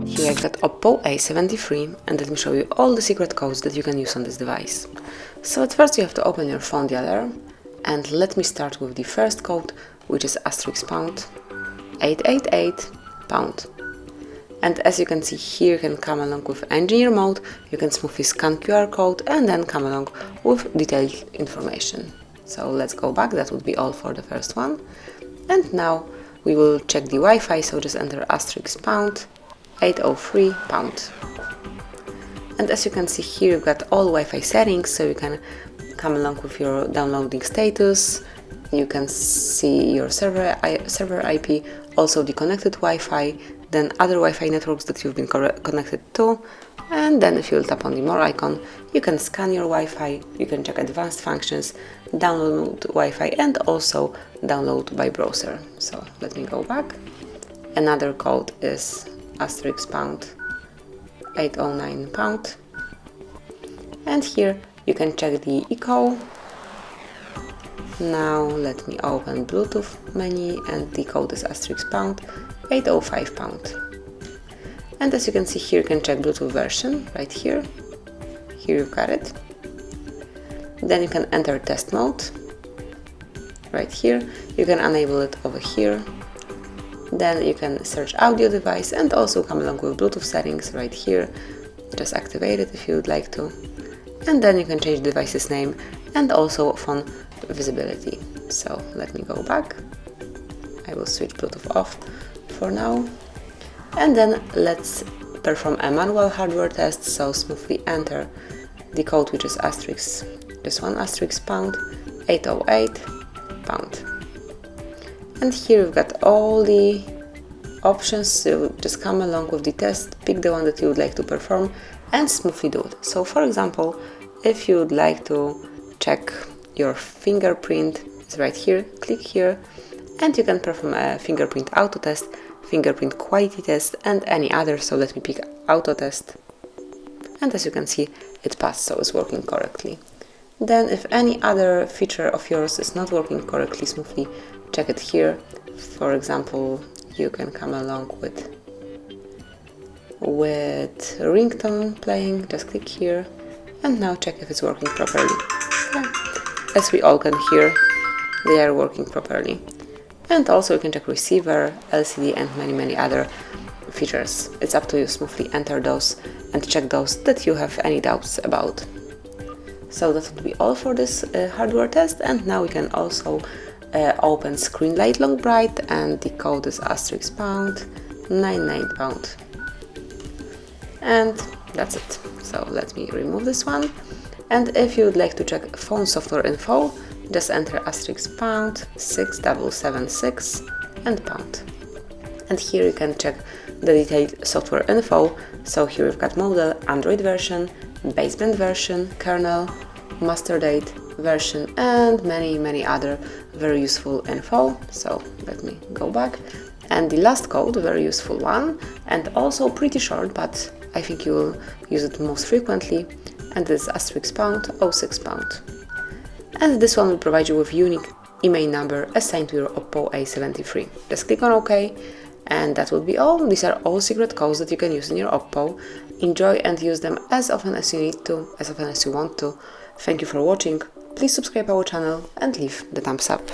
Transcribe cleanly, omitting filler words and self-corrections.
Here I've got OPPO A73, and let me show you all the secret codes that you can use on this device. So at first you have to open your phone dialer, and let me start with the first code, which is *888#. And as you can see here, you can come along with engineer mode, you can smoothly scan QR code and then come along with detailed information. So let's go back, that would be all for the first one. And now we will check the Wi-Fi, so just enter *803#. And as you can see here, you've got all Wi-Fi settings, so you can come along with your downloading status, you can see your server IP, also the connected Wi-Fi, then other Wi-Fi networks that you've been connected to, and then if you will tap on the more icon, you can scan your Wi-Fi, you can check advanced functions, download Wi-Fi, and also download by browser. So let me go back. Another code is *809#, and here you can check the echo. Now let me open Bluetooth menu, and the code is *805#. And as you can see here, you can check Bluetooth version right here. Here you've got it. Then you can enter test mode right here. You can enable it over here. Then you can search audio device and also come along with Bluetooth settings right here. Just activate it if you would like to. And then you can change the device's name and also phone visibility. So let me go back. I will switch Bluetooth off for now. And then let's perform a manual hardware test. So smoothly enter the code, which is *808#. And here we've got all the options, so just come along with the test, pick the one that you would like to perform and smoothly do it. So for example, if you would like to check your fingerprint, it's right here, click here, and you can perform a fingerprint auto test, fingerprint quality test, and any other. So let me pick auto test, and as you can see, it passed, so it's working correctly. Then if any other feature of yours is not working correctly smoothly, check it here. For example, you can come along with ringtone playing, just click here, and now check if it's working properly. As we all can hear, they are working properly. And also you can check receiver, LCD, and many other features. It's up to you, smoothly enter those and check those that you have any doubts about. So that would be all for this hardware test, and now we can also open screen light long bright, and the code is *99#. And that's it. So let me remove this one. And if you would like to check phone software info, just enter *6776 and £. And here you can check the detailed software info. So here we've got model, Android version, baseband version, kernel, master date, version, and many other very useful info. So let me go back. And the last code, very useful one, and also pretty short, but I think you will use it most frequently, and this is *06#. And this one will provide you with unique email number assigned to your OPPO A73. Just click on OK, and that will be all. These are all secret codes that you can use in your OPPO. Enjoy and use them as often as you need to, as often as you want to. Thank you for watching. Please subscribe our channel and leave the thumbs up.